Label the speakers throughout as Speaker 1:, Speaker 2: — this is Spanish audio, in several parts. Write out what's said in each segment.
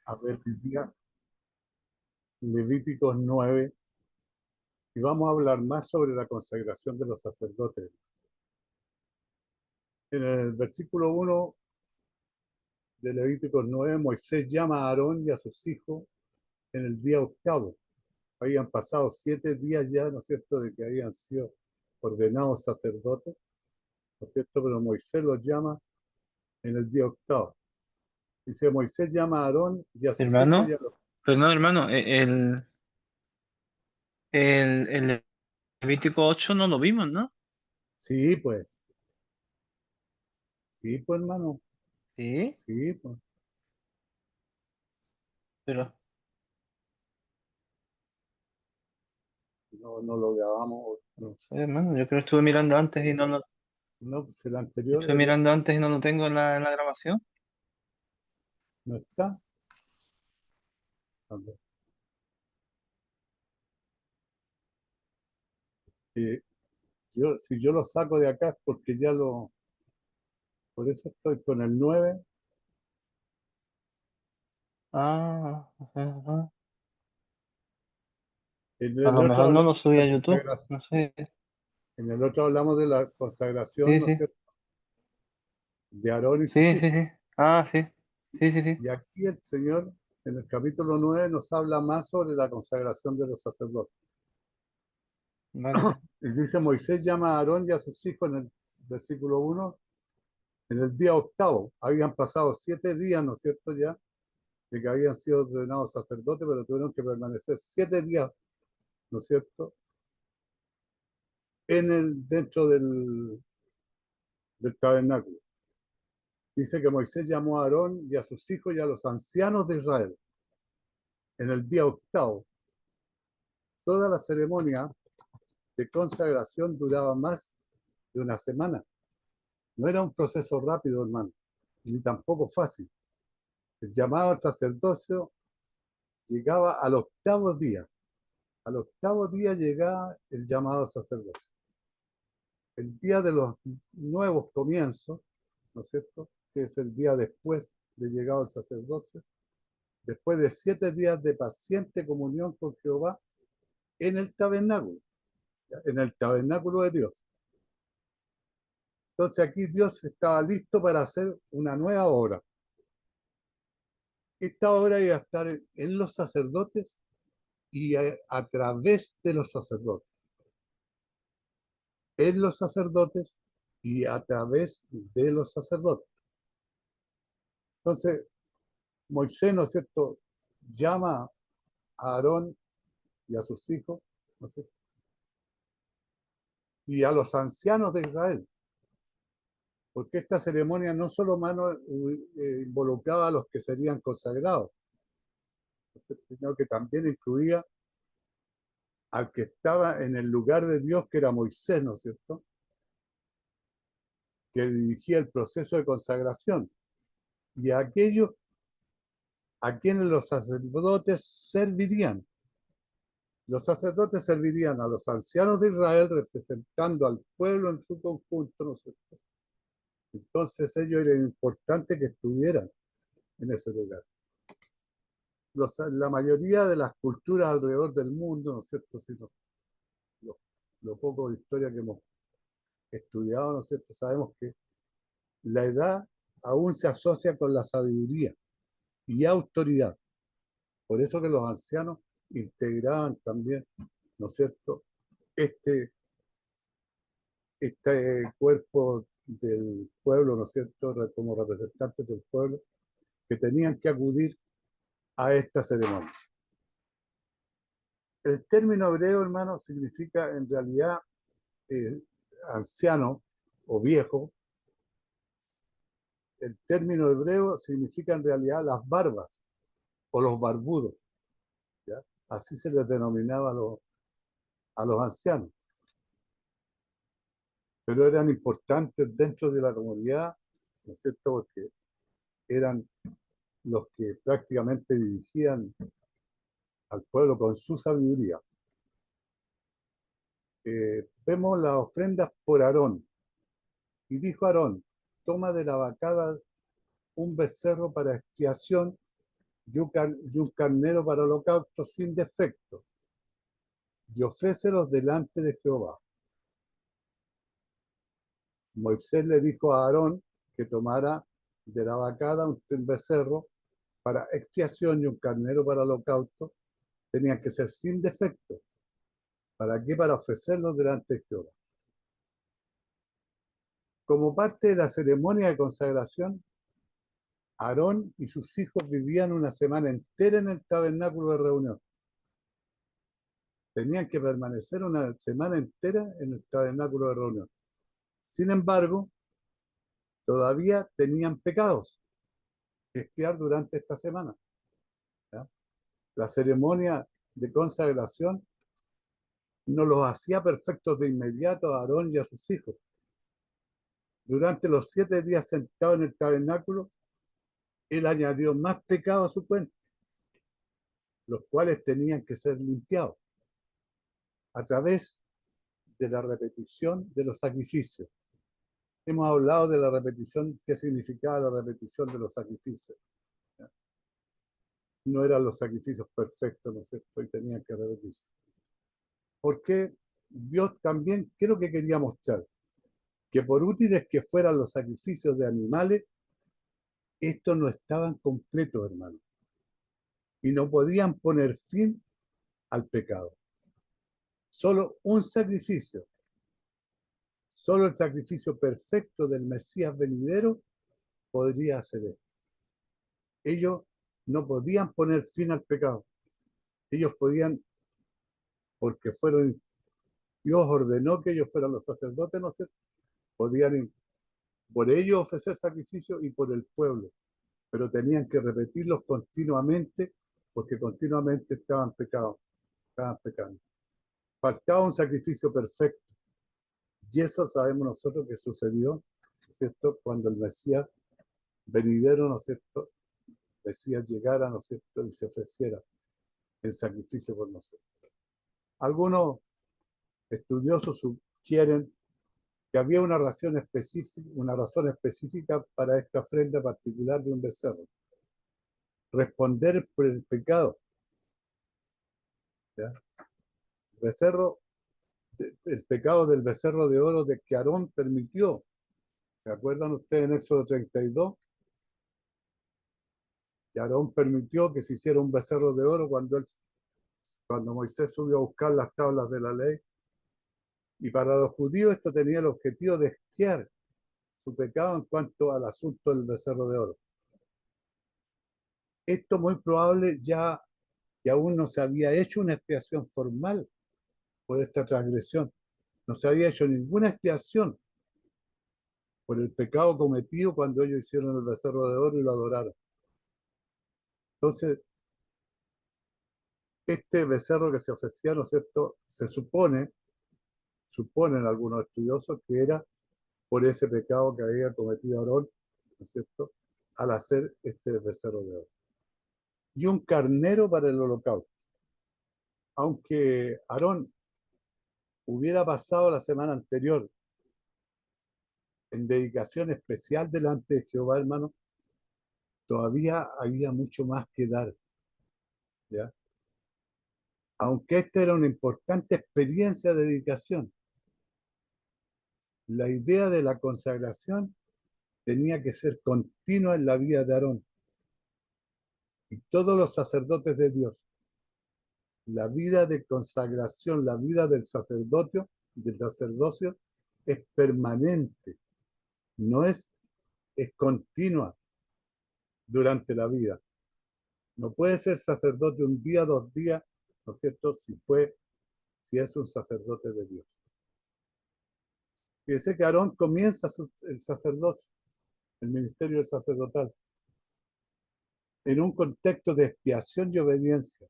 Speaker 1: A ver, hoy día Levíticos 9 y vamos a hablar más sobre la consagración de los sacerdotes. En el versículo 1 de Levíticos 9, Moisés llama a Aarón y a sus hijos en el día octavo. Habían pasado 7 días ya, ¿no es cierto?, de que habían sido ordenados sacerdotes, ¿no es cierto? Pero Moisés los llama en el día octavo. Dice, Moisés llama a Aarón y a sus hijos y
Speaker 2: Hermano,
Speaker 1: a los...
Speaker 2: perdón, hermano, el Levítico 8 no lo vimos, ¿no?
Speaker 1: Sí, pues hermano,
Speaker 2: Sí,
Speaker 1: sí, pues.
Speaker 2: pero
Speaker 1: No, no lo grabamos,
Speaker 2: no sé, hermano, yo creo que estuve mirando antes y
Speaker 1: no, pues el anterior,
Speaker 2: estuve mirando antes y no lo tengo en la grabación.
Speaker 1: no está. A ver, si yo lo saco de acá es porque ya lo, por eso estoy con el 9.
Speaker 2: Ah, ajá, ajá.
Speaker 1: En
Speaker 2: A
Speaker 1: el
Speaker 2: lo
Speaker 1: otro
Speaker 2: mejor no lo
Speaker 1: hablamos de
Speaker 2: subí
Speaker 1: la
Speaker 2: a YouTube,
Speaker 1: consagración,
Speaker 2: no sé.
Speaker 1: en el otro hablamos de la consagración,
Speaker 2: Sí,
Speaker 1: ¿no es
Speaker 2: sí,
Speaker 1: cierto?, de Aarón y sus
Speaker 2: sí, sí,
Speaker 1: hijos.
Speaker 2: sí. Ah, sí, sí, sí, sí.
Speaker 1: Y aquí el Señor, en el capítulo 9 nos habla más sobre la consagración de los sacerdotes.
Speaker 2: Vale.
Speaker 1: Y dice, Moisés llama a Aarón y a sus hijos en el versículo 1, en el día octavo. Habían pasado 7 días, ¿no es cierto?, ya, de que habían sido ordenados sacerdotes, pero tuvieron que permanecer 7 días, ¿no es cierto?, dentro del tabernáculo. Dice que Moisés llamó a Aarón y a sus hijos y a los ancianos de Israel en el día octavo. Toda la ceremonia de consagración duraba más de una semana. No era un proceso rápido, hermano, ni tampoco fácil. El llamado al sacerdocio llegaba al octavo día. Al octavo día llegaba el llamado al sacerdocio. El día de los nuevos comienzos, ¿no es cierto?, que es el día después de llegado al sacerdocio, después de 7 días de paciente comunión con Jehová en el tabernáculo, ¿ya?, en el tabernáculo de Dios. Entonces aquí Dios estaba listo para hacer una nueva obra. Esta obra iba a estar en los sacerdotes y a través de los sacerdotes, en los sacerdotes y a través de los sacerdotes. Entonces, Moisés, ¿no es cierto?, llama a Aarón y a sus hijos, ¿no es cierto?, y a los ancianos de Israel, porque esta ceremonia no solo involucraba a los que serían consagrados, ¿no es cierto?, sino que también incluía al que estaba en el lugar de Dios, que era Moisés, ¿no es cierto?, que dirigía el proceso de consagración, y a aquellos a quienes los sacerdotes servirían. Los sacerdotes servirían a los ancianos de Israel representando al pueblo en su conjunto, ¿no es cierto? Entonces ellos era importante que estuvieran en ese lugar. La mayoría de las culturas alrededor del mundo, ¿no es cierto? Si lo, lo poco de historia que hemos estudiado, ¿no es cierto?, sabemos que la edad aún se asocia con la sabiduría y autoridad. Por eso que los ancianos integraban también, ¿no es cierto?, este, este cuerpo del pueblo, ¿no es cierto?, como representantes del pueblo, que tenían que acudir a esta ceremonia. El término hebreo, hermano, significa en realidad eh, anciano o viejo. El término hebreo significa en realidad las barbas o los barbudos, ¿ya? Así se les denominaba a los ancianos, pero eran importantes dentro de la comunidad, ¿no es cierto?, porque eran los que prácticamente dirigían al pueblo con su sabiduría. Vemos las ofrendas por Aarón. Y dijo Aarón, toma de la vacada un becerro para expiación y un carnero para holocausto sin defecto, y ofrécelos delante de Jehová. Moisés le dijo a Aarón que tomara de la vacada un becerro para expiación y un carnero para holocausto. Tenían que ser sin defecto. ¿Para qué? Para ofrecerlos delante de Jehová. Como parte de la ceremonia de consagración, Aarón y sus hijos vivían una semana entera en el tabernáculo de reunión. Tenían que permanecer una semana entera en el tabernáculo de reunión. Sin embargo, todavía tenían pecados que expiar durante esta semana. ¿Ya? La ceremonia de consagración no los hacía perfectos de inmediato a Aarón y a sus hijos. Durante los 7 días sentados en el tabernáculo, él añadió más pecados a su cuenta, los cuales tenían que ser limpiados a través de la repetición de los sacrificios. Hemos hablado de la repetición, qué significaba la repetición de los sacrificios. No eran los sacrificios perfectos, ¿no es cierto? Y tenían que repetirse. Porque Dios también, ¿qué es lo que quería mostrar? Que por útiles que fueran los sacrificios de animales, estos no estaban completos, hermano. Y no podían poner fin al pecado. Solo un sacrificio, solo el sacrificio perfecto del Mesías venidero podría hacer esto. Ellos no podían poner fin al pecado. Ellos podían, porque fueron, Dios ordenó que ellos fueran los sacerdotes, ¿no es cierto? Podían por ellos ofrecer sacrificio y por el pueblo, pero tenían que repetirlos continuamente porque continuamente estaban pecados, estaban pecando. Faltaba un sacrificio perfecto. Y eso sabemos nosotros que sucedió, ¿no es cierto? Cuando el Mesías venidero, ¿no es cierto? Mesías llegara, ¿no es cierto? Y se ofreciera en sacrificio por nosotros. Algunos estudiosos sugieren que había una razón específica para esta ofrenda particular de un becerro. Responder por el pecado. ¿Ya? Becerro, el pecado del becerro de oro de que Aarón permitió. ¿Se acuerdan ustedes en Éxodo 32? Que Aarón permitió que se hiciera un becerro de oro cuando Moisés subió a buscar las tablas de la ley. Y para los judíos esto tenía el objetivo de expiar su pecado en cuanto al asunto del becerro de oro. Esto muy probable ya que aún no se había hecho una expiación formal por esta transgresión. No se había hecho ninguna expiación por el pecado cometido cuando ellos hicieron el becerro de oro y lo adoraron. Entonces, este becerro que se ofrecía, ¿no es cierto?, se suponen algunos estudiosos que era por ese pecado que había cometido Aarón, ¿no es cierto?, al hacer este becerro de oro. Y un carnero para el holocausto. Aunque Aarón hubiera pasado la semana anterior en dedicación especial delante de Jehová, hermano, todavía había mucho más que dar, ¿ya? Aunque esta era una importante experiencia de dedicación, la idea de la consagración tenía que ser continua en la vida de Aarón y todos los sacerdotes de Dios. La vida de consagración, la vida del sacerdocio es permanente, no es continua durante la vida. No puede ser sacerdote un día, 2 días, ¿no es cierto? Si es un sacerdote de Dios. Fíjese que Aarón comienza el sacerdocio, el ministerio sacerdotal, en un contexto de expiación y obediencia.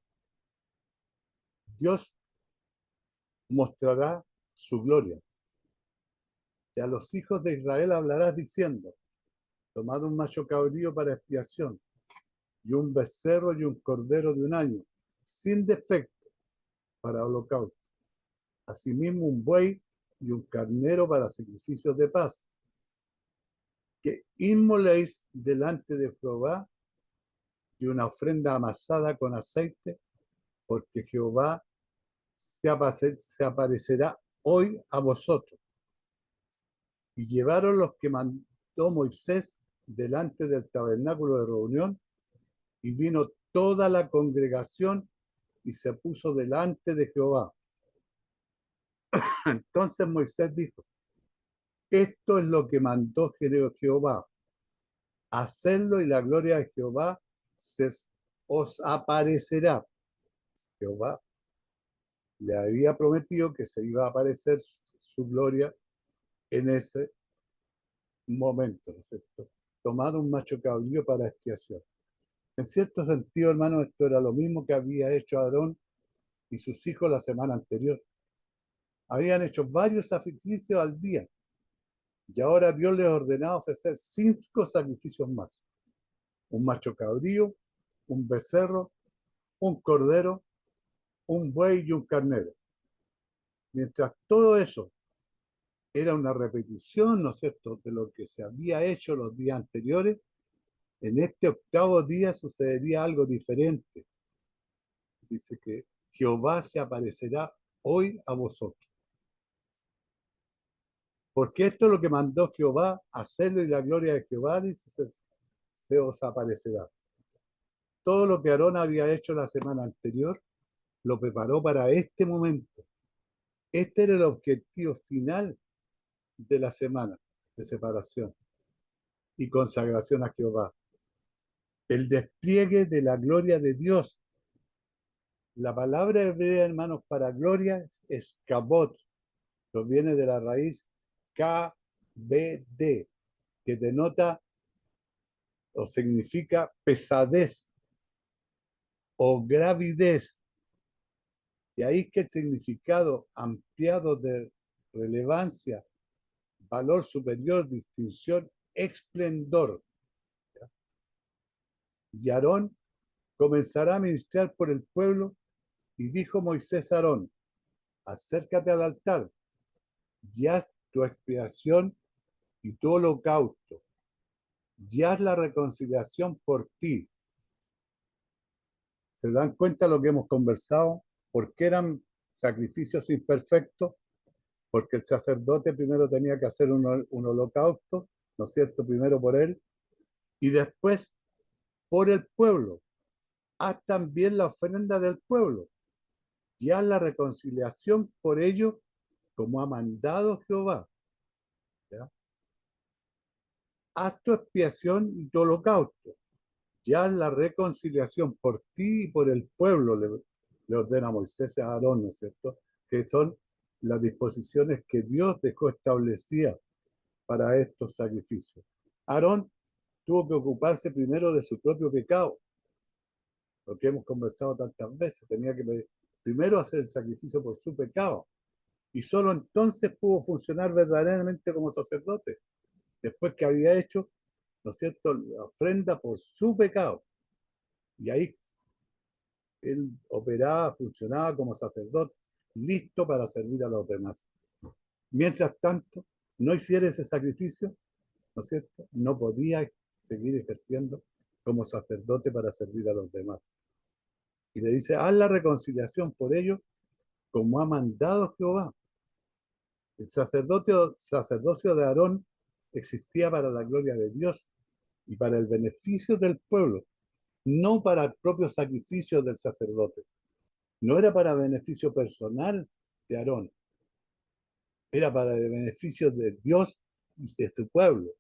Speaker 1: Dios mostrará su gloria. Y a los hijos de Israel hablarás diciendo: tomad un macho cabrío para expiación, y un becerro y un cordero de 1 año, sin defecto, para holocausto. Asimismo un buey y un carnero para sacrificios de paz, que inmoléis delante de Jehová y una ofrenda amasada con aceite, porque Jehová se aparecerá hoy a vosotros. Y llevaron los que mandó Moisés delante del tabernáculo de reunión, y vino toda la congregación y se puso delante de Jehová. Entonces Moisés dijo: esto es lo que mandó Jehová, hacerlo, y la gloria de Jehová os aparecerá. Jehová le había prometido que se iba a aparecer su gloria en ese momento, ¿no es cierto? Tomado un macho cabrío para expiación. En cierto sentido, hermano, esto era lo mismo que había hecho Aarón y sus hijos la semana anterior. Habían hecho varios sacrificios al día, y ahora Dios les ordenaba ofrecer 5 sacrificios más: un macho cabrío, un becerro, un cordero, un buey y un carnero. Mientras todo eso era una repetición, ¿no es cierto?, de lo que se había hecho los días anteriores, en este 8º día sucedería algo diferente. Dice que Jehová se aparecerá hoy a vosotros. Porque esto es lo que mandó Jehová, hacerlo, y la gloria de Jehová, dice, se os aparecerá. Todo lo que Aarón había hecho la semana anterior, lo preparó para este momento. Este era el objetivo final de la semana de separación y consagración a Jehová. El despliegue de la gloria de Dios. La palabra hebrea, hermanos, para gloria es kabod. Proviene de la raíz KBD, que denota o significa pesadez o gravidez. Y ahí que el significado ampliado de relevancia, valor superior, distinción, esplendor. Y Aarón comenzará a ministrar por el pueblo, y dijo Moisés a Aarón: acércate al altar y haz tu expiación y tu holocausto, y haz la reconciliación por ti. ¿Se dan cuenta lo que hemos conversado? ¿Por qué eran sacrificios imperfectos? Porque el sacerdote primero tenía que hacer un holocausto, ¿no es cierto?, primero por él, y después por el pueblo. Haz también la ofrenda del pueblo, y haz la reconciliación por ellos, como ha mandado Jehová. ¿Ya? Haz tu expiación y tu holocausto, y haz la reconciliación por ti y por el pueblo, le ordena Moisés a Aarón, ¿no es cierto?, que son las disposiciones que Dios dejó establecidas para estos sacrificios. Aarón tuvo que ocuparse primero de su propio pecado, lo que hemos conversado tantas veces. Tenía que primero hacer el sacrificio por su pecado, y solo entonces pudo funcionar verdaderamente como sacerdote, después que había hecho, ¿no es cierto?, la ofrenda por su pecado. Y ahí él operaba, funcionaba como sacerdote, listo para servir a los demás. Mientras tanto, no hiciera ese sacrificio, ¿no es cierto?, no podía seguir ejerciendo como sacerdote para servir a los demás. Y le dice: haz la reconciliación por ellos, como ha mandado Jehová. El sacerdocio de Aarón existía para la gloria de Dios y para el beneficio del pueblo, no para el propio sacrificio del sacerdote. No era para beneficio personal de Aarón, era para el beneficio de Dios y de su pueblo.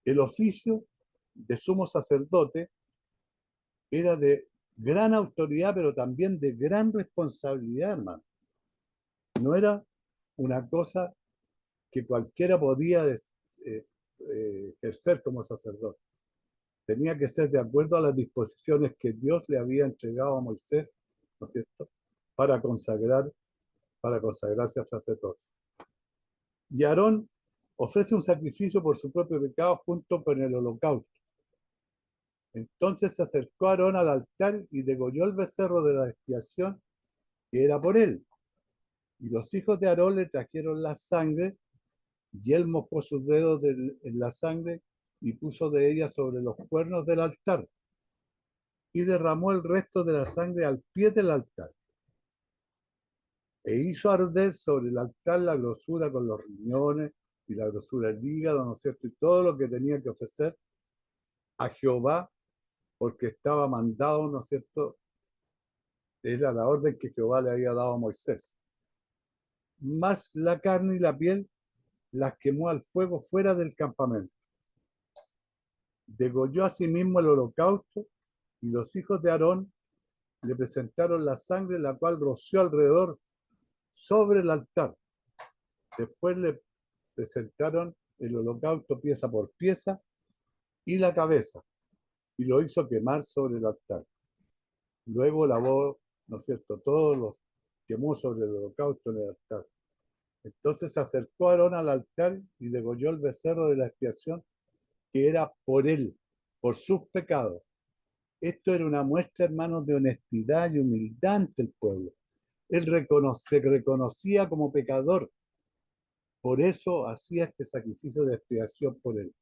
Speaker 1: El oficio de sumo sacerdote era de gran autoridad, pero también de gran responsabilidad, hermano. No era una cosa que cualquiera podía ejercer como sacerdote. Tenía que ser de acuerdo a las disposiciones que Dios le había entregado a Moisés, ¿no es cierto?, para consagrarse al sacerdocio. Y Aarón ofrece un sacrificio por su propio pecado junto con el holocausto. Entonces se acercó Aarón al altar y degolló el becerro de la expiación, que era por él. Y los hijos de Aarón le trajeron la sangre, y él mojó sus dedos en la sangre y puso de ella sobre los cuernos del altar. y derramó el resto de la sangre al pie del altar. E hizo arder sobre el altar la grosura con los riñones y la grosura del hígado, ¿no es cierto? Y todo lo que tenía que ofrecer a Jehová, porque estaba mandado, ¿no es cierto? Era la orden que Jehová le había dado a Moisés. Más la carne y la piel las quemó al fuego fuera del campamento. Degolló asimismo el holocausto, y los hijos de Aarón le presentaron la sangre, la cual roció alrededor sobre el altar. Después le presentaron el holocausto pieza por pieza y la cabeza, y lo hizo quemar sobre el altar. Luego lavó, ¿no es cierto?, todos los quemó sobre el holocausto en el altar. Entonces se acercó Aarón al altar y degolló el becerro de la expiación, que era por él, por sus pecados. Esto era una muestra, hermanos, de honestidad y humildad ante el pueblo. Él se reconocía como pecador, por eso hacía este sacrificio de expiación por él.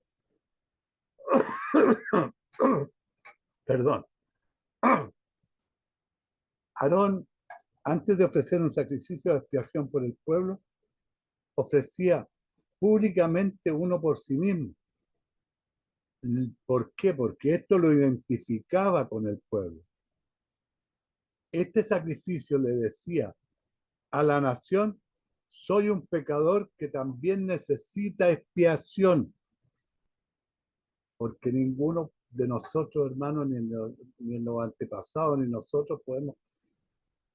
Speaker 1: Perdón. Aarón, antes de ofrecer un sacrificio de expiación por el pueblo, ofrecía públicamente uno por sí mismo. ¿Por qué? Porque esto lo identificaba con el pueblo. Este sacrificio le decía a la nación: soy un pecador que también necesita expiación, porque ninguno de nosotros, hermanos, ni en los antepasados, ni nosotros podemos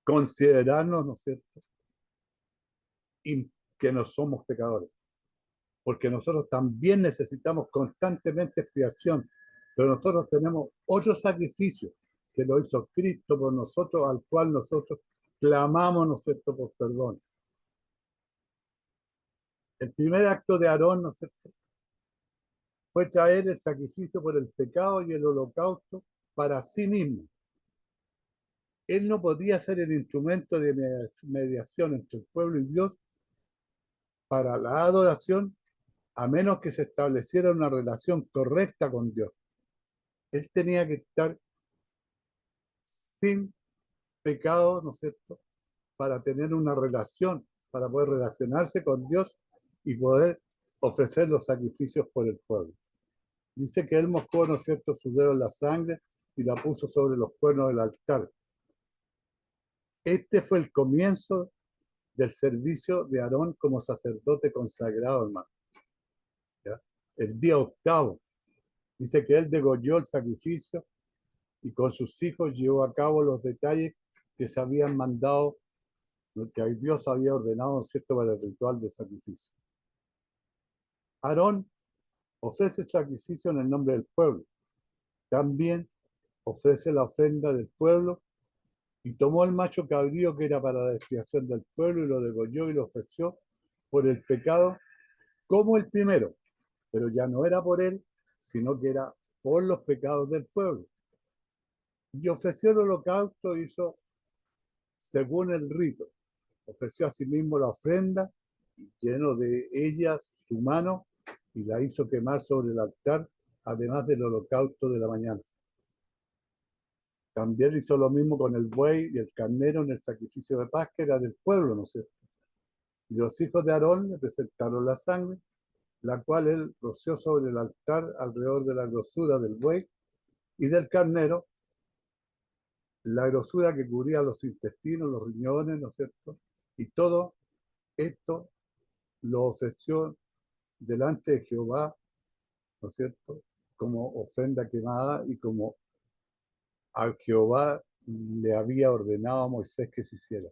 Speaker 1: considerarnos, ¿no es cierto?, que no somos pecadores, porque nosotros también necesitamos constantemente expiación, pero nosotros tenemos otro sacrificio que lo hizo Cristo por nosotros, al cual nosotros clamamos, ¿no es cierto?, por perdón. El primer acto de Aarón, ¿no es cierto?, fue traer el sacrificio por el pecado y el holocausto para sí mismo. Él no podía ser el instrumento de mediación entre el pueblo y Dios para la adoración, a menos que se estableciera una relación correcta con Dios. Él tenía que estar sin pecado, ¿no es cierto?, para tener una relación, para poder relacionarse con Dios y poder ofrecer los sacrificios por el pueblo. Dice que él mojó, ¿no es cierto?, su dedo en la sangre y la puso sobre los cuernos del altar. Este fue el comienzo del servicio de Aarón como sacerdote consagrado, hermano. ¿Ya? El día octavo, dice que él degolló el sacrificio y con sus hijos llevó a cabo los detalles que se habían mandado, lo que Dios había ordenado, ¿no es cierto?, para el ritual de sacrificio. Aarón ofrece el sacrificio en el nombre del pueblo. También ofrece la ofrenda del pueblo y tomó el macho cabrío que era para la expiación del pueblo y lo degolló y lo ofreció por el pecado como el primero, pero ya no era por él, sino que era por los pecados del pueblo. Y ofreció el holocausto, hizo según el rito. Ofreció a sí mismo la ofrenda, y llenó de ella su mano y la hizo quemar sobre el altar, además del holocausto de la mañana. También hizo lo mismo con el buey y el carnero en el sacrificio de paz, que era del pueblo, ¿no es cierto? Y los hijos de Aarón le presentaron la sangre, la cual él roció sobre el altar alrededor de la grosura del buey y del carnero, la grosura que cubría los intestinos, los riñones, ¿no es cierto? Y todo esto lo ofreció delante de Jehová, ¿no es cierto?, como ofrenda quemada y como a Jehová le había ordenado a Moisés que se hiciera.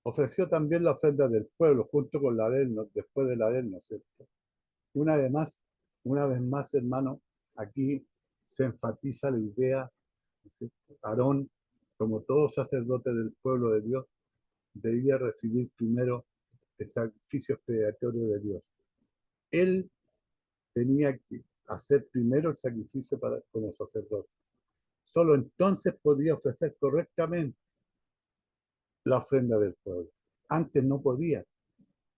Speaker 1: Ofreció también la ofrenda del pueblo junto con la de él, después de la de él, ¿no es cierto? Una vez más, hermano, aquí se enfatiza la idea, ¿no es cierto? Aarón, como todo sacerdote del pueblo de Dios, debía recibir primero el sacrificio expiatorio de Dios. Él tenía que hacer primero el sacrificio como sacerdote. Solo entonces podía ofrecer correctamente la ofrenda del pueblo. Antes no podía,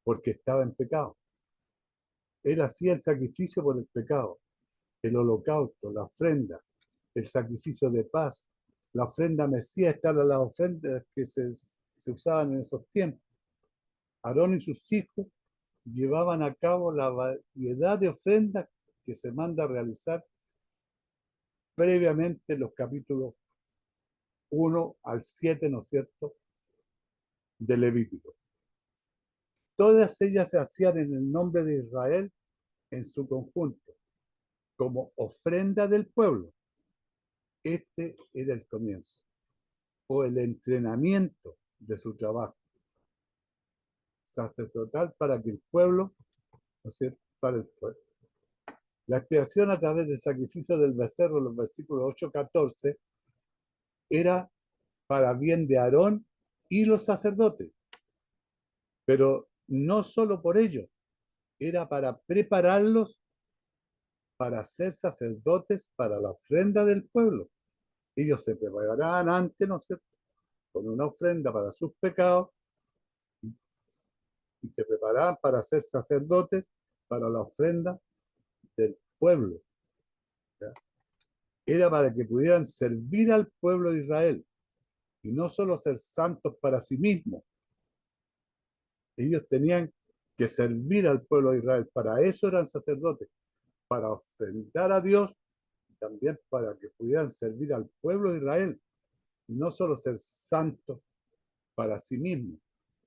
Speaker 1: porque estaba en pecado. Él hacía el sacrificio por el pecado, el holocausto, la ofrenda, el sacrificio de paz, la ofrenda mesías, estas eran las ofrendas que se usaban en esos tiempos. Aarón y sus hijos llevaban a cabo la variedad de ofrendas que se manda a realizar previamente en los capítulos 1 al 7, ¿no es cierto?, de Levítico. Todas ellas se hacían en el nombre de Israel en su conjunto, como ofrenda del pueblo. Este era el comienzo, o el entrenamiento de su trabajo sacerdotal para que el pueblo, ¿no es cierto?, para el pueblo. La expiación a través del sacrificio del becerro, los versículos 8-14, era para bien de Aarón y los sacerdotes, pero no solo por ello, era para prepararlos para ser sacerdotes para la ofrenda del pueblo. Ellos se preparaban antes, ¿no es cierto?, con una ofrenda para sus pecados y se preparaban para ser sacerdotes para la ofrenda del pueblo. ¿Ya? Era para que pudieran servir al pueblo de Israel y no solo ser santos para sí mismos. Ellos tenían que servir al pueblo de Israel. Para eso eran sacerdotes, para ofrendar a Dios y también para que pudieran servir al pueblo de Israel y no solo ser santos para sí mismos.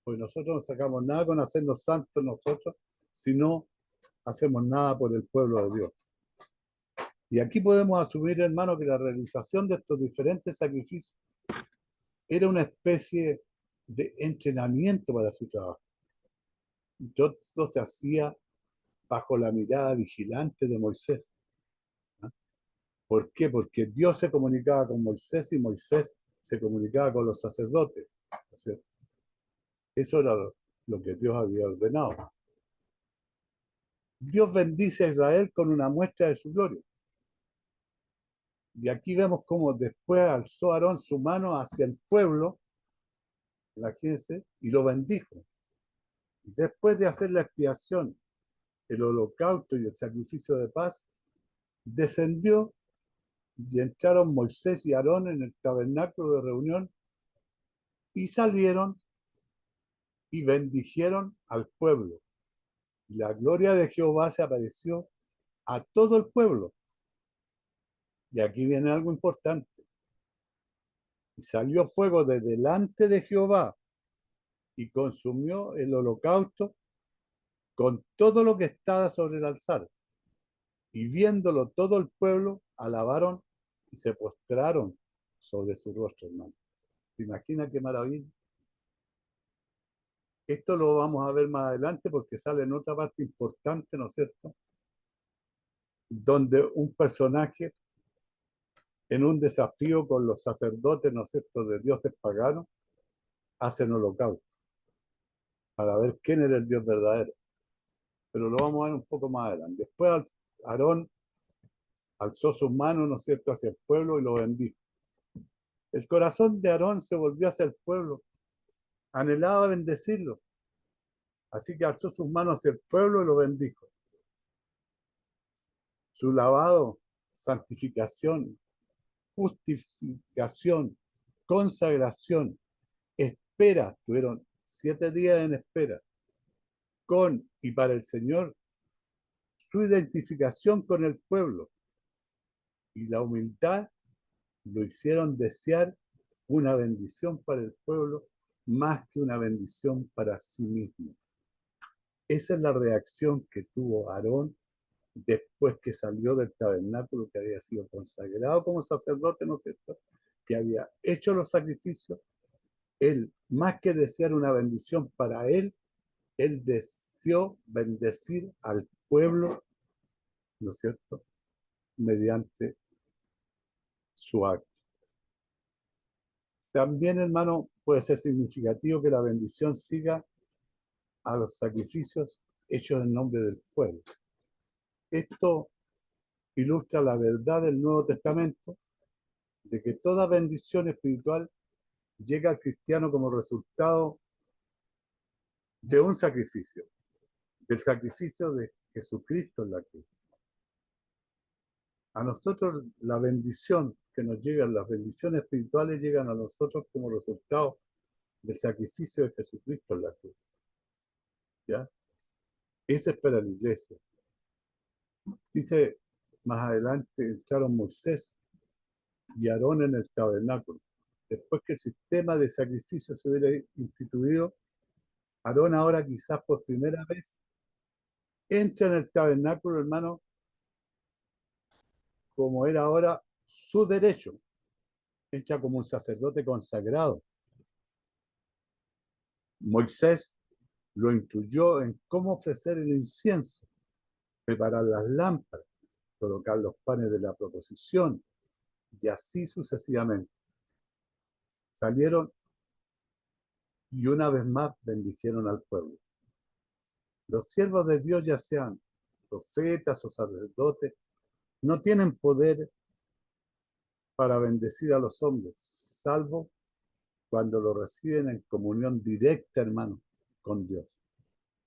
Speaker 1: Pues nosotros no sacamos nada con hacernos santos nosotros si no hacemos nada por el pueblo de Dios. Y aquí podemos asumir, hermano, que la realización de estos diferentes sacrificios era una especie de entrenamiento para su trabajo. Y todo se hacía bajo la mirada vigilante de Moisés. ¿No? ¿Por qué? Porque Dios se comunicaba con Moisés y Moisés se comunicaba con los sacerdotes. ¿No es cierto? Eso era lo que Dios había ordenado. Dios bendice a Israel con una muestra de su gloria. Y aquí vemos cómo después alzó Aarón su mano hacia el pueblo, imagínense, y lo bendijo. Y después de hacer la expiación, el holocausto y el sacrificio de paz, descendió y entraron Moisés y Aarón en el tabernáculo de reunión y salieron y bendijeron al pueblo. Y la gloria de Jehová se apareció a todo el pueblo. Y aquí viene algo importante. Y salió fuego de delante de Jehová y consumió el holocausto con todo lo que estaba sobre el altar. Y viéndolo todo el pueblo, alabaron y se postraron sobre su rostro, hermano. ¿Te imaginas qué maravilla? Esto lo vamos a ver más adelante porque sale en otra parte importante, ¿no es cierto?, donde un personaje en un desafío con los sacerdotes, ¿no es cierto?, de dioses paganos, hacen holocausto para ver quién era el Dios verdadero. Pero lo vamos a ver un poco más adelante. Después Aarón alzó sus manos, ¿no es cierto?, hacia el pueblo y lo bendijo. El corazón de Aarón se volvió hacia el pueblo, anhelaba bendecirlo. Así que alzó sus manos hacia el pueblo y lo bendijo. Su lavado, santificación, justificación, consagración, espera, tuvieron 7 días en espera, con y para el Señor, su identificación con el pueblo y la humildad lo hicieron desear una bendición para el pueblo más que una bendición para sí mismo. Esa es la reacción que tuvo Aarón después que salió del tabernáculo, que había sido consagrado como sacerdote, ¿no es cierto?, que había hecho los sacrificios. Él, más que desear una bendición para él deseó bendecir al pueblo, ¿no es cierto?, mediante su acto. También, hermano, puede ser significativo que la bendición siga a los sacrificios hechos en nombre del pueblo. Esto ilustra la verdad del Nuevo Testamento de que toda bendición espiritual llega al cristiano como resultado de un sacrificio, del sacrificio de Jesucristo en la cruz. A nosotros la bendición que nos llega, las bendiciones espirituales llegan a nosotros como resultado del sacrificio de Jesucristo en la cruz. ¿Ya? Ese es para la iglesia. Dice más adelante, entraron Moisés y Aarón en el tabernáculo. Después que el sistema de sacrificio se hubiera instituido, Aarón ahora quizás por primera vez entra en el tabernáculo, hermano, como era ahora su derecho. Entra como un sacerdote consagrado. Moisés lo instruyó en cómo ofrecer el incienso, preparar las lámparas, colocar los panes de la proposición, y así sucesivamente. Salieron y una vez más bendijeron al pueblo. Los siervos de Dios, ya sean profetas o sacerdotes, no tienen poder para bendecir a los hombres, salvo cuando lo reciben en comunión directa, hermano, con Dios.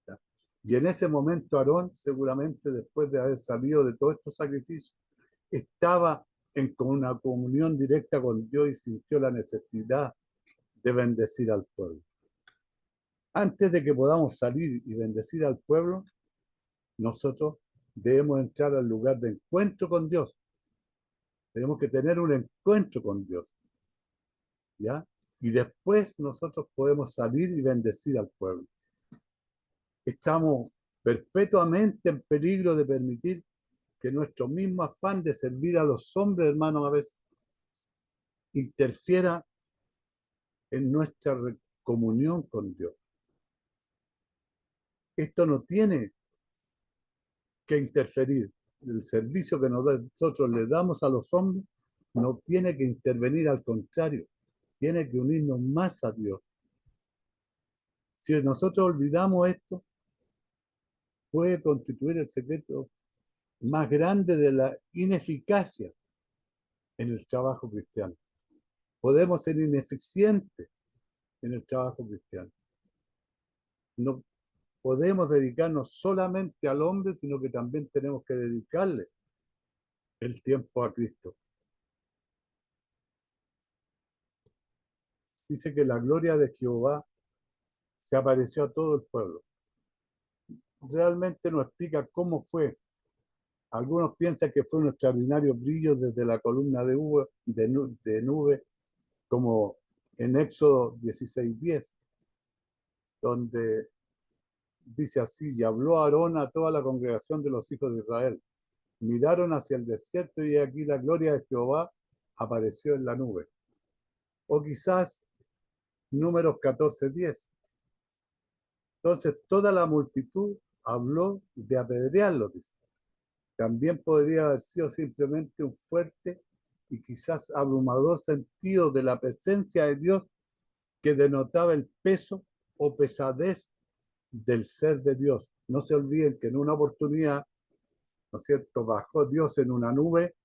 Speaker 1: ¿Ya? Y en ese momento Aarón, seguramente después de haber salido de todos estos sacrificios, estaba en una comunión directa con Dios y sintió la necesidad de bendecir al pueblo. Antes de que podamos salir y bendecir al pueblo, nosotros debemos entrar al lugar de encuentro con Dios. Tenemos que tener un encuentro con Dios, ¿ya? Y después nosotros podemos salir y bendecir al pueblo. Estamos perpetuamente en peligro de permitir que nuestro mismo afán de servir a los hombres, hermanos, a veces interfiera en nuestra comunión con Dios. Esto no tiene que interferir. El servicio que nosotros le damos a los hombres no tiene que intervenir, al contrario, tiene que unirnos más a Dios. Si nosotros olvidamos esto, puede constituir el secreto más grande de la ineficacia en el trabajo cristiano. Podemos ser ineficientes en el trabajo cristiano. No podemos dedicarnos solamente al hombre, sino que también tenemos que dedicarle el tiempo a Cristo. Dice que la gloria de Jehová se apareció a todo el pueblo. Realmente no explica cómo fue. Algunos piensan que fue un extraordinario brillo desde la columna de nube, como en Éxodo 16:10, donde dice así: y habló Aarón a toda la congregación de los hijos de Israel. Miraron hacia el desierto y aquí la gloria de Jehová apareció en la nube. O quizás Números 14:10. Entonces toda la multitud habló de apedrearlo, dice. También podría haber sido simplemente un fuerte y quizás abrumador sentido de la presencia de Dios que denotaba el peso o pesadez del ser de Dios. No se olviden que en una oportunidad, ¿no es cierto?, bajó Dios en una nube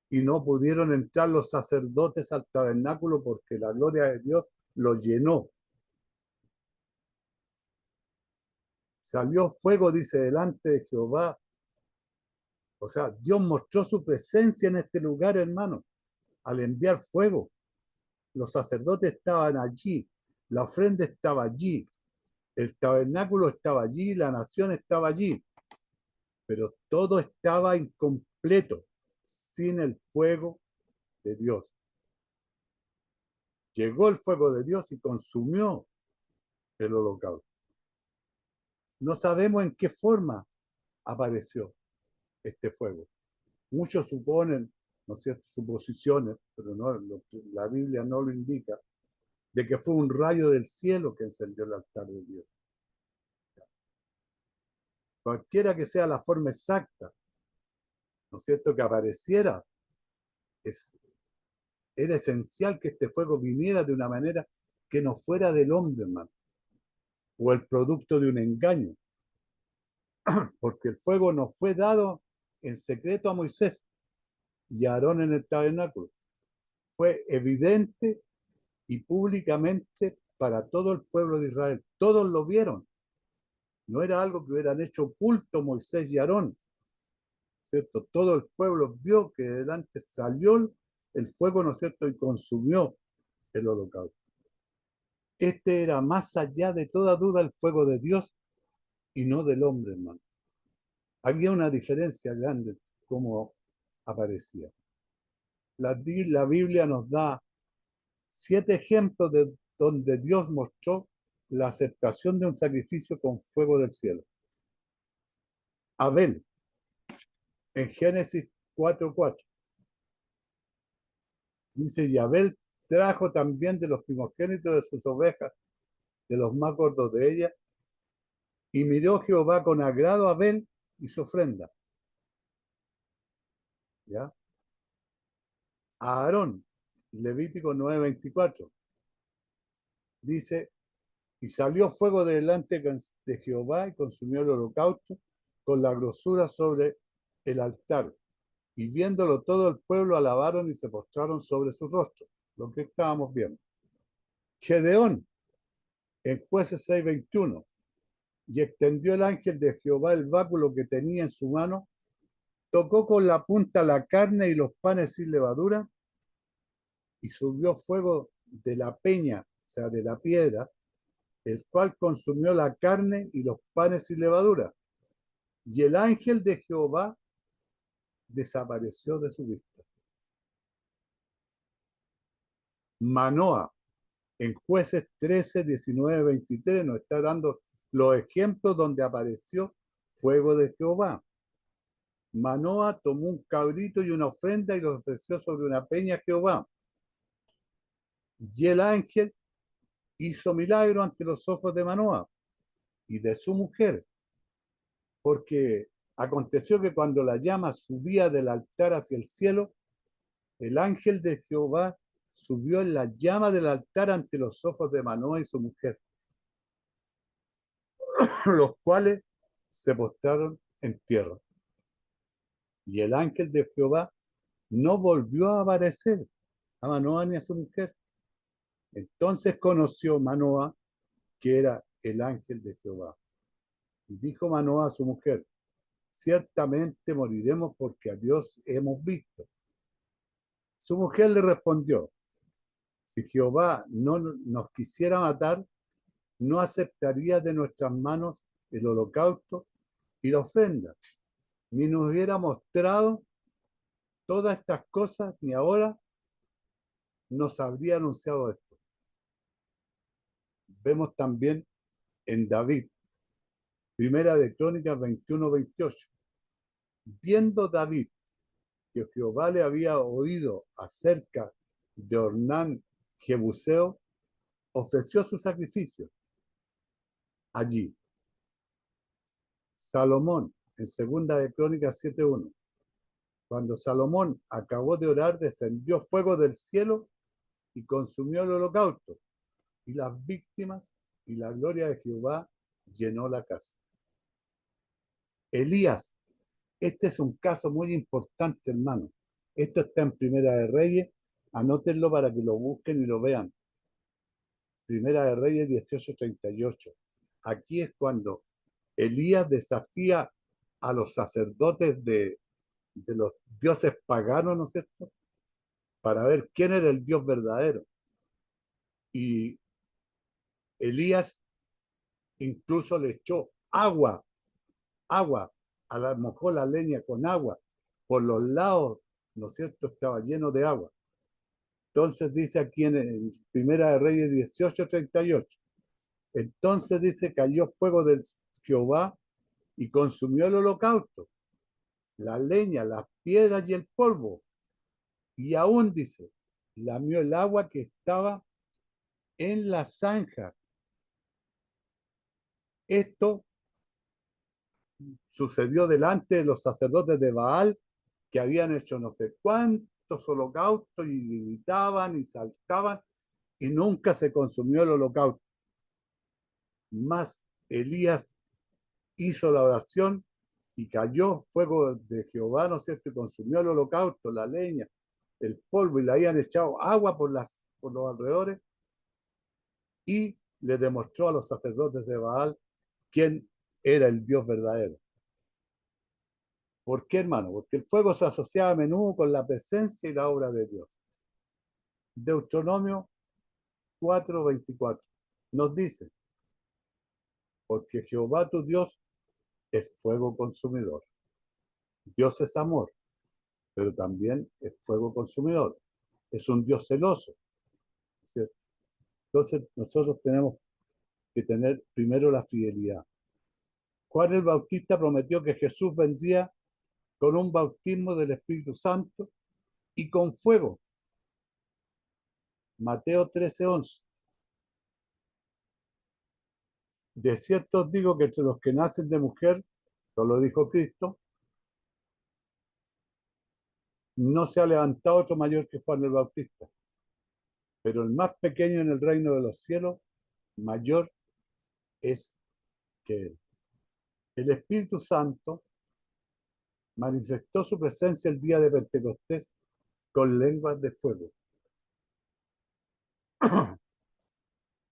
Speaker 1: y no pudieron entrar los sacerdotes al tabernáculo porque la gloria de Dios lo llenó. Salió fuego, dice, delante de Jehová. O sea, Dios mostró su presencia en este lugar, hermano, al enviar fuego. Los sacerdotes estaban allí, la ofrenda estaba allí, el tabernáculo estaba allí, la nación estaba allí, pero todo estaba incompleto sin el fuego de Dios. Llegó el fuego de Dios y consumió el holocausto. No sabemos en qué forma apareció este fuego. Muchos suponen, ¿no es cierto?, suposiciones, pero no, la Biblia no lo indica, de que fue un rayo del cielo que encendió el altar de Dios. Cualquiera que sea la forma exacta, ¿no es cierto?, que apareciera, era esencial que este fuego viniera de una manera que no fuera del hombre, hermano, o el producto de un engaño, porque el fuego no fue dado en secreto a Moisés y a Aarón en el tabernáculo. Fue evidente y públicamente para todo el pueblo de Israel. Todos lo vieron. No era algo que hubieran hecho oculto Moisés y Aarón. cierto? Todo el pueblo vio que delante salió el fuego, ¿no es cierto? Y consumió el holocausto. Este era más allá de toda duda el fuego de Dios y no del hombre, hermano. Había una diferencia grande como aparecía. La Biblia nos da 7 ejemplos de donde Dios mostró la aceptación de un sacrificio con fuego del cielo. Abel, en Génesis 4:4, dice, y Abel trajo también de los primogénitos de sus ovejas, de los más gordos de ellas, y miró Jehová con agrado a Abel y su ofrenda. ¿Ya? A Aarón, Levítico 9:24, dice, y salió fuego delante de Jehová y consumió el holocausto con la grosura sobre el altar. Y viéndolo todo el pueblo alabaron y se postraron sobre su rostro, lo que estábamos viendo. Gedeón, en Jueces 6:21, y extendió el ángel de Jehová el báculo que tenía en su mano, tocó con la punta la carne y los panes sin levadura, y subió fuego de la peña, o sea, de la piedra, el cual consumió la carne y los panes sin levadura. Y el ángel de Jehová desapareció de su vista. Manoa, en Jueces 13, 19, 23, nos está dando los ejemplos donde apareció fuego de Jehová. Manoa tomó un cabrito y una ofrenda y lo ofreció sobre una peña a Jehová. Y el ángel hizo milagro ante los ojos de Manoa y de su mujer, porque aconteció que cuando la llama subía del altar hacia el cielo, el ángel de Jehová subió en la llama del altar ante los ojos de Manoa y su mujer, los cuales se postraron en tierra. Y el ángel de Jehová no volvió a aparecer a Manoa ni a su mujer. Entonces conoció Manoa que era el ángel de Jehová. Y dijo Manoa a su mujer, ciertamente moriremos porque a Dios hemos visto. Su mujer le respondió, si Jehová no nos quisiera matar, no aceptaría de nuestras manos el holocausto y la ofrenda, ni nos hubiera mostrado todas estas cosas, ni ahora nos habría anunciado esto. Vemos también en David, Primera de Crónicas 21-28. Viendo David que Jehová le había oído acerca de Ornán Jebuseo, ofreció su sacrificio allí. Salomón, en Segunda de Crónicas 7:1. Cuando Salomón acabó de orar, descendió fuego del cielo y consumió el holocausto y las víctimas, y la gloria de Jehová llenó la casa. Elías, este es un caso muy importante, hermano. Esto está en Primera de Reyes, anótenlo para que lo busquen y lo vean. Primera de Reyes 18:38. Aquí es cuando Elías desafía a los sacerdotes de los dioses paganos, ¿no es cierto? Para ver quién era el Dios verdadero. Y Elías incluso le echó agua, mojó la leña con agua. Por los lados, ¿no es cierto? Estaba lleno de agua. Entonces dice aquí en Primera de Reyes 18:38. Entonces dice, cayó fuego del Jehová y consumió el holocausto, la leña, las piedras y el polvo. Y aún dice, lamió el agua que estaba en la zanja. Esto sucedió delante de los sacerdotes de Baal, que habían hecho no sé cuántos holocaustos y gritaban y saltaban, y nunca se consumió el holocausto. Mas Elías hizo la oración y cayó fuego de Jehová, ¿no es cierto? Y consumió el holocausto, la leña, el polvo, y le habían echado agua por los alrededores, y le demostró a los sacerdotes de Baal quién era el Dios verdadero. ¿Por qué, hermano? Porque el fuego se asociaba a menudo con la presencia y la obra de Dios. Deuteronomio 4:24 nos dice, porque Jehová tu Dios es fuego consumidor. Dios es amor, pero también es fuego consumidor. Es un Dios celoso, ¿cierto? Entonces nosotros tenemos que tener primero la fidelidad. Juan el Bautista prometió que Jesús vendría con un bautismo del Espíritu Santo y con fuego. Mateo 13:11. De cierto os digo que entre los que nacen de mujer, esto lo dijo Cristo, no se ha levantado otro mayor que Juan el Bautista, pero el más pequeño en el reino de los cielos, mayor es que él. El Espíritu Santo manifestó su presencia el día de Pentecostés con lenguas de fuego.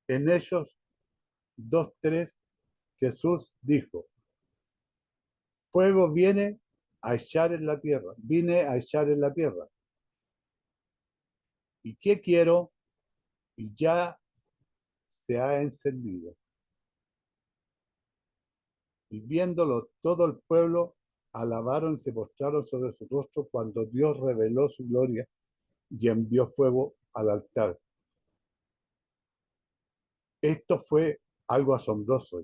Speaker 1: En Hechos 2:3, Jesús dijo, fuego viene a echar en la tierra, vine a echar en la tierra. ¿Y qué quiero? Y ya se ha encendido. Y viéndolo todo el pueblo, alabaron y se postraron sobre su rostro cuando Dios reveló su gloria y envió fuego al altar. Esto fue algo asombroso.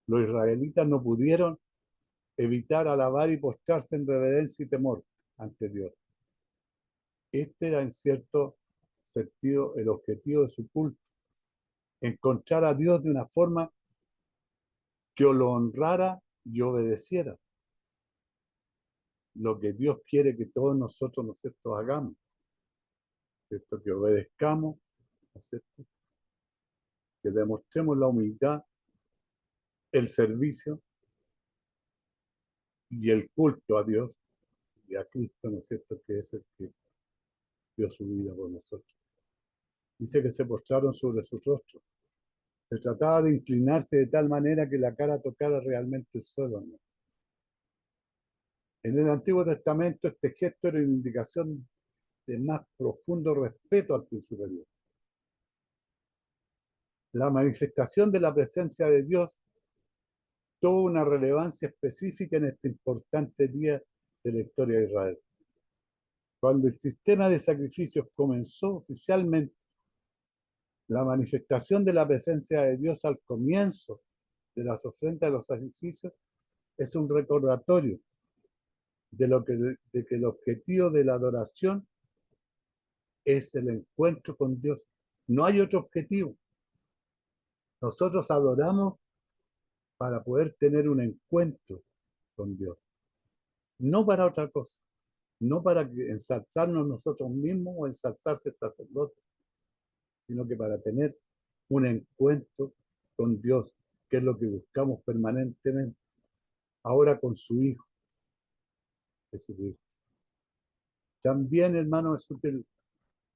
Speaker 1: Los israelitas no pudieron evitar alabar y postrarse en reverencia y temor ante Dios. Este era en cierto sentido el objetivo de su culto, encontrar a Dios de una forma que lo honrara y obedeciera. Lo que Dios quiere que todos nosotros, ¿no es cierto?, hagamos, ¿cierto?, que obedezcamos, ¿no es cierto?, que demostremos la humildad, el servicio y el culto a Dios y a Cristo, ¿no es cierto?, que es el que dio su vida por nosotros. Dice que se postraron sobre su rostro. Se trataba de inclinarse de tal manera que la cara tocara realmente el suelo, ¿no? En el Antiguo Testamento este gesto era una indicación de más profundo respeto al superior. La manifestación de la presencia de Dios tuvo una relevancia específica en este importante día de la historia de Israel. Cuando el sistema de sacrificios comenzó oficialmente, la manifestación de la presencia de Dios al comienzo de las ofrendas de los sacrificios es un recordatorio de que el objetivo de la adoración es el encuentro con Dios. No hay otro objetivo. Nosotros adoramos para poder tener un encuentro con Dios, no para otra cosa, no para ensalzarnos nosotros mismos o ensalzarse el sacerdote, sino que para tener un encuentro con Dios, que es lo que buscamos permanentemente, ahora con su Hijo, Jesucristo. También, hermano, es útil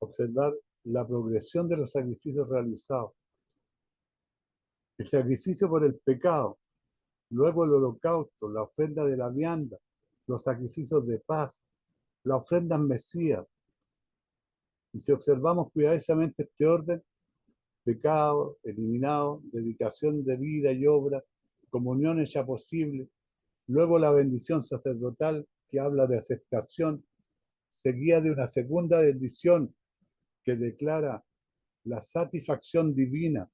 Speaker 1: observar la progresión de los sacrificios realizados. El sacrificio por el pecado, luego el holocausto, la ofrenda de la vianda, los sacrificios de paz, la ofrenda en Mesías. Y si observamos cuidadosamente este orden, pecado eliminado, dedicación de vida y obra, comunión hecha posible, luego la bendición sacerdotal que habla de aceptación, seguida de una segunda bendición que declara la satisfacción divina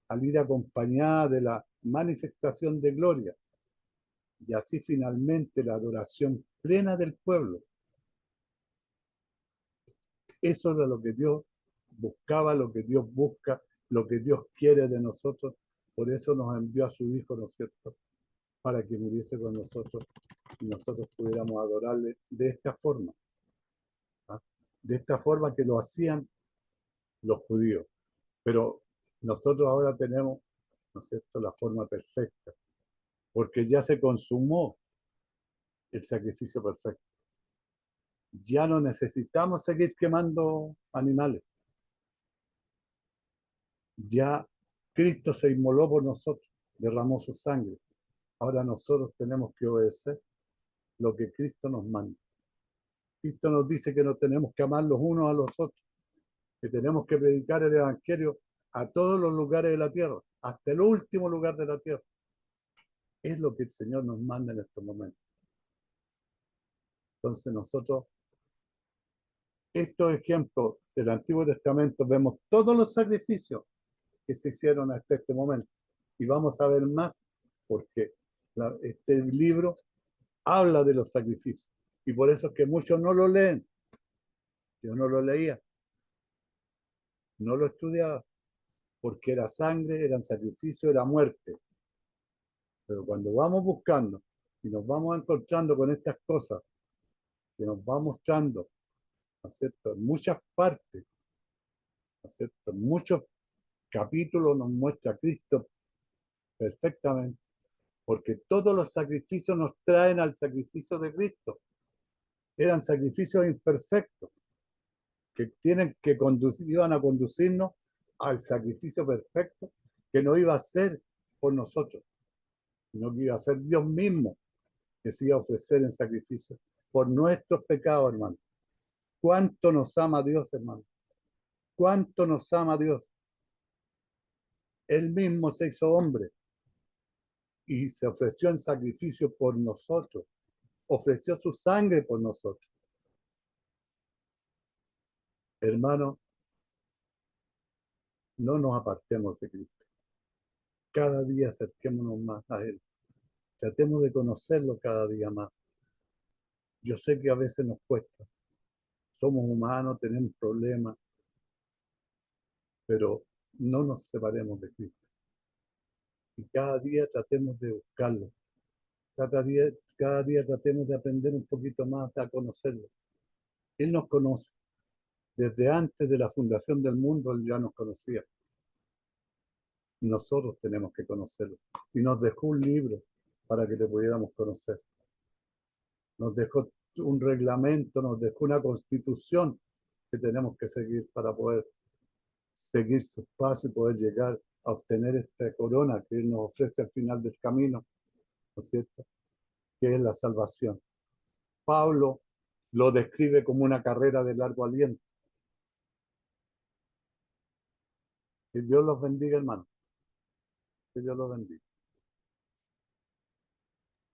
Speaker 1: al ir acompañada de la manifestación de gloria, y así finalmente la adoración plena del pueblo. Eso es lo que Dios buscaba, lo que Dios busca, lo que Dios quiere de nosotros. Por eso nos envió a su Hijo, ¿no es cierto?, para que muriese con nosotros y nosotros pudiéramos adorarle de esta forma, ¿ah? De esta forma que lo hacían los judíos. Pero nosotros ahora tenemos, ¿no es cierto?, la forma perfecta, porque ya se consumó el sacrificio perfecto. Ya no necesitamos seguir quemando animales. Ya Cristo se inmoló por nosotros, derramó su sangre. Ahora nosotros tenemos que obedecer lo que Cristo nos manda. Cristo nos dice que nos tenemos que amar los unos a los otros, que tenemos que predicar el Evangelio a todos los lugares de la tierra, hasta el último lugar de la tierra. Es lo que el Señor nos manda en estos momentos. Entonces nosotros, estos ejemplos del Antiguo Testamento, vemos todos los sacrificios que se hicieron hasta este momento. Y vamos a ver más porque este libro habla de los sacrificios. Y por eso es que muchos no lo leen. Yo no lo leía, no lo estudiaba, porque era sangre, eran sacrificios, era muerte. Pero cuando vamos buscando y nos vamos encontrando con estas cosas que nos va mostrando, ¿no es cierto?, en muchas partes, ¿no es cierto?, en muchos capítulos nos muestra a Cristo perfectamente, porque todos los sacrificios nos traen al sacrificio de Cristo. Eran sacrificios imperfectos que iban a conducirnos al sacrificio perfecto que no iba a ser por nosotros, sino que iba a ser Dios mismo que se iba a ofrecer en sacrificio por nuestros pecados, hermano. ¿Cuánto nos ama Dios, hermano? ¿Cuánto nos ama Dios? Él mismo se hizo hombre y se ofreció en sacrificio por nosotros. Ofreció su sangre por nosotros. Hermano, no nos apartemos de Cristo. Cada día acerquémonos más a Él. Tratemos de conocerlo cada día más. Yo sé que a veces nos cuesta. Somos humanos, tenemos problemas, pero no nos separemos de Cristo. Y cada día tratemos de buscarlo. Cada día tratemos de aprender un poquito más a conocerlo. Él nos conoce. Desde antes de la fundación del mundo, Él ya nos conocía. Nosotros tenemos que conocerlo. Y nos dejó un libro para que le pudiéramos conocer. Nos dejó un reglamento, nos dejó una constitución que tenemos que seguir para poder seguir sus pasos y poder llegar a obtener esta corona que Él nos ofrece al final del camino, ¿no es cierto?, que es la salvación. Pablo lo describe como una carrera de largo aliento. Que Dios los bendiga, hermano. Que Dios los bendiga.